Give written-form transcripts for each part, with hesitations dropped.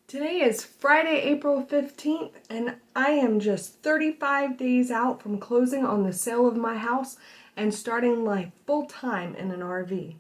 Today is Friday, April 15th, and I am just 35 days out from closing on the sale of my house and starting life full-time in an RV.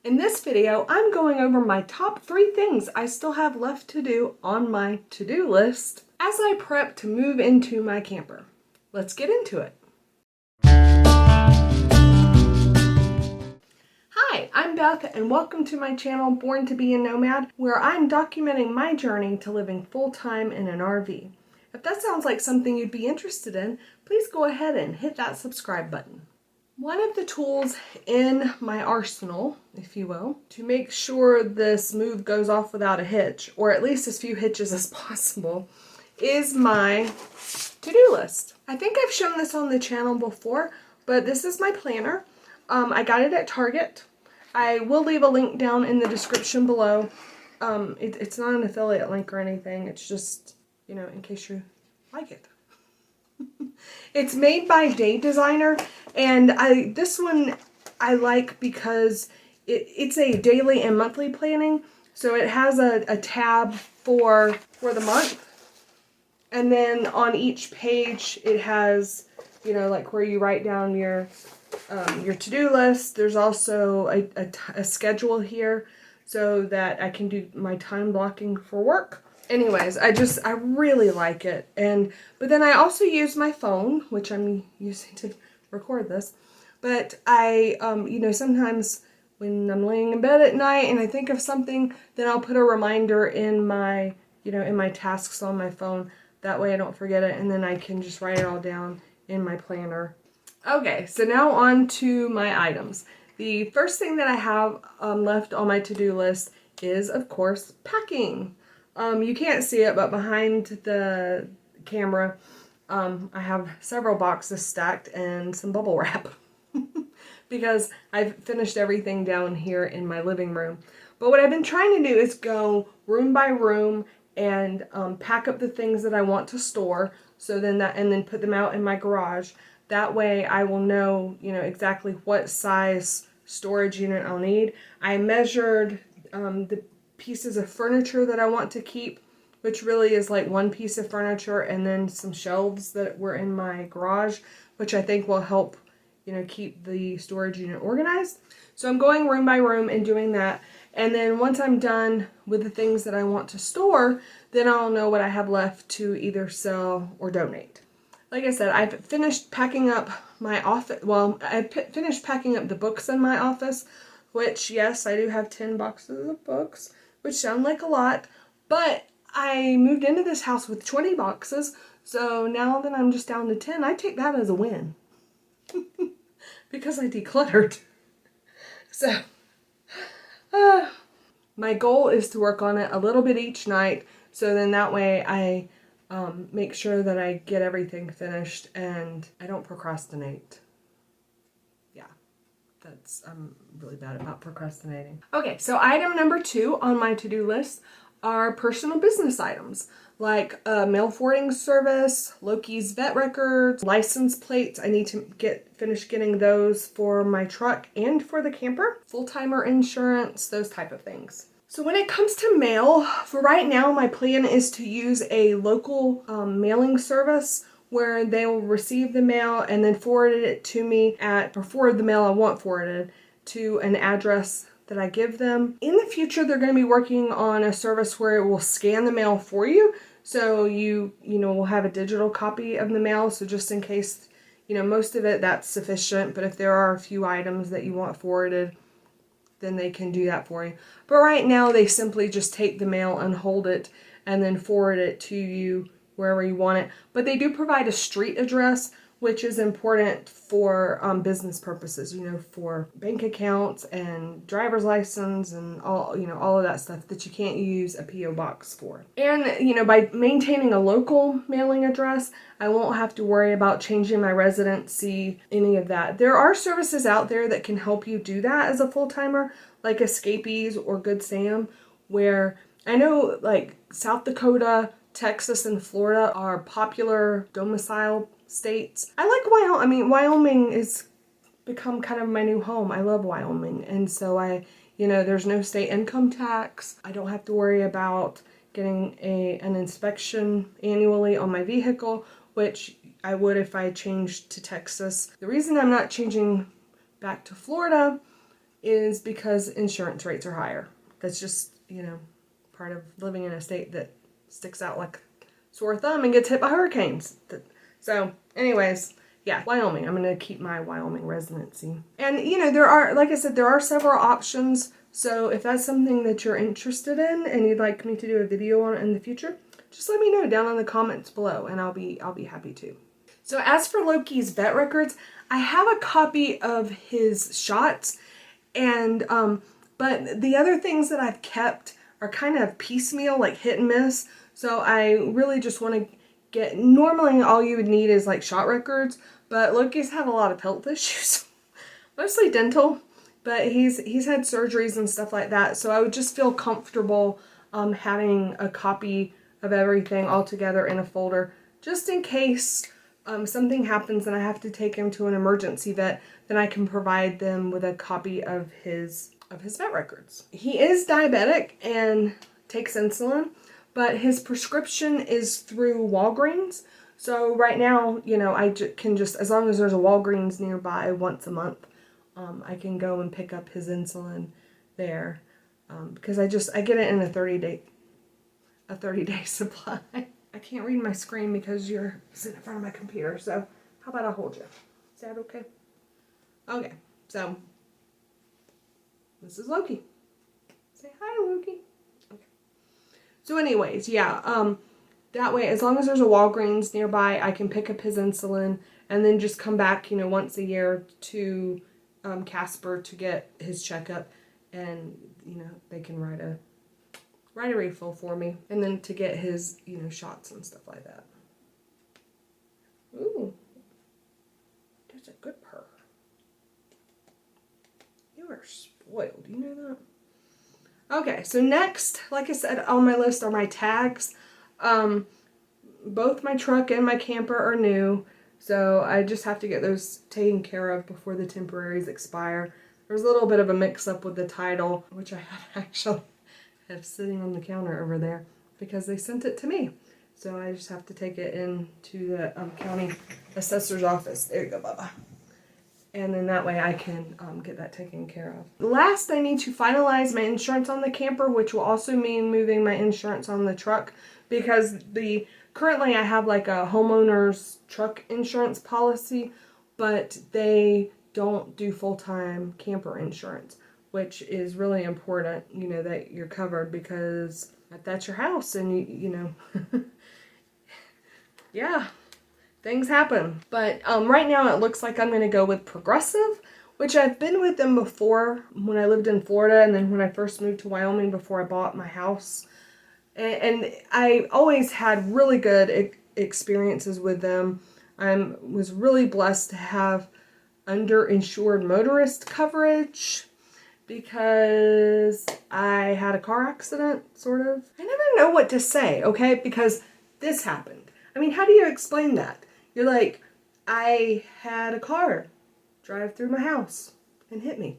In this video, I'm going over my top 3 things I still have left to do on my to-do list as I prep to move into my camper. Let's get into it. Hi, I'm Beth and welcome to my channel Born to be a Nomad, where I'm documenting my journey to living full-time in an RV. If that sounds like something you'd be interested in, please go ahead and hit that subscribe button. One of the tools in my arsenal, if you will, to make sure this move goes off without a hitch, or at least as few hitches as possible, is my to-do list. I think I've shown this on the channel before, but this is my planner. I got it at Target. I will leave a link down in the description below. It's not an affiliate link or anything. It's just, in case you like it. It's made by Day Designer, and this one I like because it's a daily and monthly planning. So it has a tab for the month, and then on each page it has, like where you write down your to-do list. There's also a schedule here so that I can do my time blocking for work. Anyways, I really like it. But then I also use my phone, which I'm using to record this. But I, sometimes when I'm laying in bed at night and I think of something, then I'll put a reminder in my, in my tasks on my phone. That way I don't forget it, and then I can just write it all down in my planner. Okay, so now on to my items. The first thing that I have left on my to-do list is, of course, packing. You can't see it, but behind the camera, I have several boxes stacked and some bubble wrap because I've finished everything down here in my living room. But what I've been trying to do is go room by room and pack up the things that I want to store, and then put them out in my garage. That way I will know, exactly what size storage unit I'll need. I measured the pieces of furniture that I want to keep, which really is like one piece of furniture and then some shelves that were in my garage, which I think will help, keep the storage unit organized. So I'm going room by room and doing that. And then once I'm done with the things that I want to store, then I'll know what I have left to either sell or donate. Like I said, I've finished packing up my office. Well, I finished packing up the books in my office, which, yes, I do have 10 boxes of books, which sound like a lot, but I moved into this house with 20 boxes, so now that I'm just down to 10, I take that as a win because I decluttered. So, my goal is to work on it a little bit each night, so then that way I make sure that I get everything finished and I don't procrastinate. Yeah, I'm really bad about procrastinating. Okay, so item number 2 on my to-do list are personal business items, like a mail forwarding service, Loki's vet records, license plates. I need to finish getting those for my truck and for the camper, full-timer insurance, those type of things. So when it comes to mail, for right now, my plan is to use a local mailing service where they will receive the mail and then forward it to me forward the mail I want forwarded to an address that I give them. In the future, they're going to be working on a service where it will scan the mail for you. So you will have a digital copy of the mail. So just in case, most of it, that's sufficient. But if there are a few items that you want forwarded, then they can do that for you. But right now, they simply just take the mail and hold it and then forward it to you wherever you want it. But they do provide a street address, which is important for business purposes, for bank accounts and driver's license and all of that stuff that you can't use a P.O. box for. And, by maintaining a local mailing address, I won't have to worry about changing my residency, any of that. There are services out there that can help you do that as a full-timer, like Escapees or Good Sam, where I know like South Dakota, Texas, and Florida are popular domicile states. I like Wyoming. Wyoming has become kind of my new home. I love Wyoming. And so there's no state income tax. I don't have to worry about, getting an inspection annually on my vehicle, which I would if I changed to Texas. The reason I'm not changing back to Florida is because insurance rates are higher. That's just, part of living in a state that sticks out like a sore thumb and gets hit by hurricanes. So anyways, yeah, Wyoming. I'm going to keep my Wyoming residency. And, there are, like I said, there are several options. So if that's something that you're interested in and you'd like me to do a video on it in the future, just let me know down in the comments below and I'll be happy to. So as for Loki's vet records, I have a copy of his shots, and but the other things that I've kept are kind of piecemeal, like hit and miss. So I really just want to get, normally all you would need is like shot records, but Loki's had a lot of health issues, mostly dental, but he's had surgeries and stuff like that. So I would just feel comfortable having a copy of everything all together in a folder, just in case something happens and I have to take him to an emergency vet, then I can provide them with a copy of his vet records. He is diabetic and takes insulin, but his prescription is through Walgreens. So right now, I can just, as long as there's a Walgreens nearby once a month, I can go and pick up his insulin there, because I get it in a 30-day supply. I can't read my screen because you're sitting in front of my computer, so how about I hold you? Is that okay? Okay, so this is Loki. Say hi, Loki. Okay. So anyways, yeah, that way, as long as there's a Walgreens nearby, I can pick up his insulin and then just come back, once a year to Casper to get his checkup, and, they can write a refill for me, and then to get his, shots and stuff like that. Ooh, that's a good purr. You are spoiled, you know that? Okay, so next, like I said, on my list are my tags. Both my truck and my camper are new, so I just have to get those taken care of before the temporaries expire. There's a little bit of a mix-up with the title, which I actually have sitting on the counter over there because they sent it to me. So I just have to take it into the county assessor's office. There you go, Bubba. And then that way I can get that taken care of. Last, I need to finalize my insurance on the camper, which will also mean moving my insurance on the truck, because currently I have like a homeowner's truck insurance policy, but they don't do full-time camper insurance, which is really important, that you're covered, because that's your house and yeah, things happen. But right now it looks like I'm going to go with Progressive, which I've been with them before when I lived in Florida, and then when I first moved to Wyoming before I bought my house. And I always had really good experiences with them. I was really blessed to have underinsured motorist coverage, because I had a car accident, sort of. I never know what to say, okay? Because this happened. I mean, how do you explain that? You're like, I had a car drive through my house and hit me.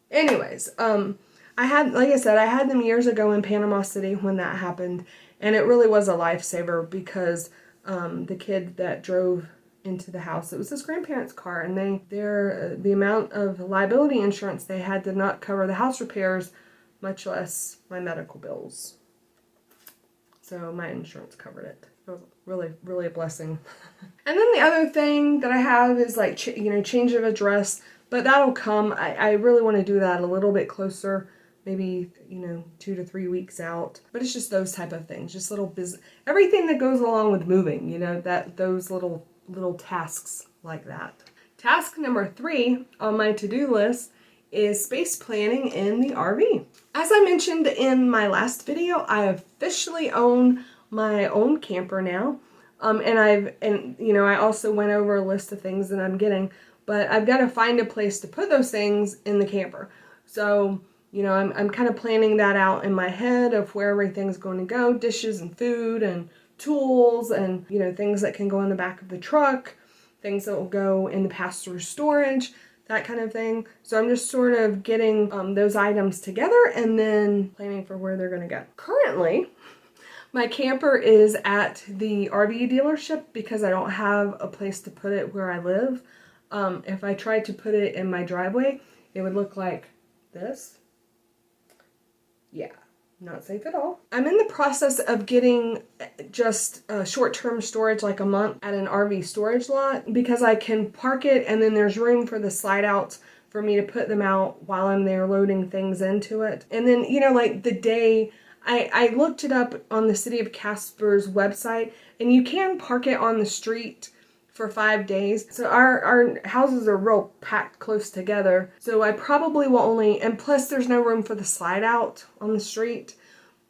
Anyways, like I said, I had them years ago in Panama City when that happened, and it really was a lifesaver, because the kid that drove into the house, it was his grandparents' car, and the amount of liability insurance they had did not cover the house repairs, much less my medical bills. So my insurance covered it. It was really, really a blessing. And then the other thing that I have is like change of address, but that'll come. I really want to do that a little bit closer, maybe 2 to 3 weeks out. But it's just those type of things, just little business, everything that goes along with moving. Those little tasks like that. Task number 3 on my to-do list is space planning in the RV. As I mentioned in my last video, I officially own my own camper now. I also went over a list of things that I'm getting, but I've got to find a place to put those things in the camper. So, I'm kind of planning that out in my head of where everything's going to go, dishes and food and tools and, things that can go in the back of the truck, things that will go in the pass-through storage, that kind of thing. So I'm just sort of getting those items together and then planning for where they're going to go. Currently, my camper is at the RV dealership because I don't have a place to put it where I live. If I tried to put it in my driveway, it would look like this. Yeah, not safe at all. I'm in the process of getting just short-term storage, like a month at an RV storage lot, because I can park it and then there's room for the slide outs for me to put them out while I'm there loading things into it. And then, you know, like the day, I looked it up on the City of Casper's website, and you can park it on the street for 5 days. So our houses are real packed close together. So I probably will only, and plus there's no room for the slide out on the street.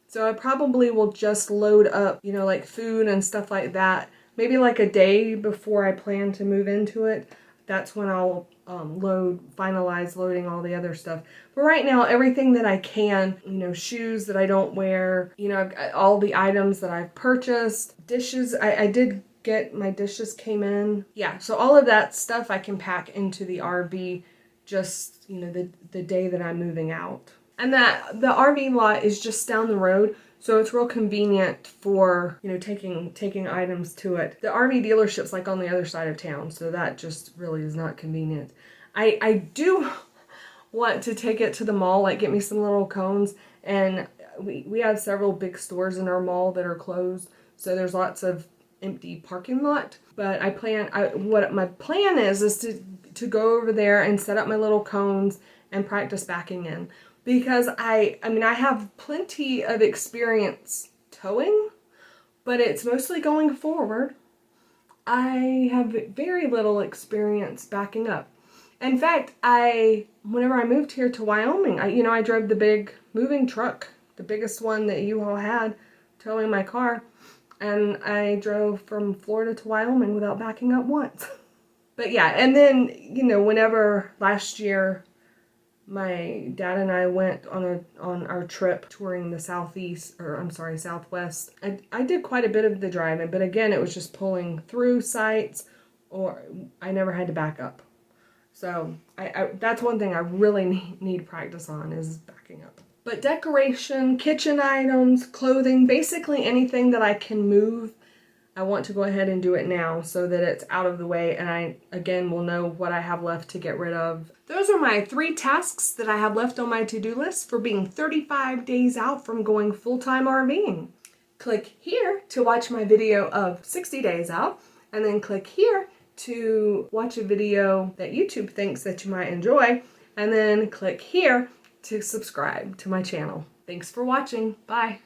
So I probably will just load up, you know, like food and stuff like that. Maybe like a day before I plan to move into it. That's when I'll finalize loading all the other stuff. But right now, everything that I can, you know, shoes that I don't wear, you know, I've got all the items that I've purchased, dishes, I did get my dishes came in. Yeah, so all of that stuff I can pack into the RV just, you know, the day that I'm moving out. And that the RV lot is just down the road, so it's real convenient for, you know, taking items to it. The RV dealership's like on the other side of town, so that just really is not convenient. I do want to take it to the mall, like get me some little cones, and we have several big stores in our mall that are closed, so there's lots of empty parking lot. But what my plan is to go over there and set up my little cones and practice backing in, because I mean I have plenty of experience towing, but it's mostly going forward. I have very little experience backing up. In fact, whenever I moved here to Wyoming, I drove the big moving truck, the biggest one that you all had, towing my car. And I drove from Florida to Wyoming without backing up once. But yeah, and then, you know, whenever last year my dad and I went on our trip touring the Southwest, I did quite a bit of the driving, but again, it was just pulling through sites, or I never had to back up. So that's one thing I really need practice on, is backing up. But decoration, kitchen items, clothing, basically anything that I can move, I want to go ahead and do it now so that it's out of the way, and I, again, will know what I have left to get rid of. Those are my 3 tasks that I have left on my to-do list for being 35 days out from going full-time RVing. Click here to watch my video of 60 days out, and then click here to watch a video that YouTube thinks that you might enjoy, and then click here to subscribe to my channel. Thanks for watching. Bye.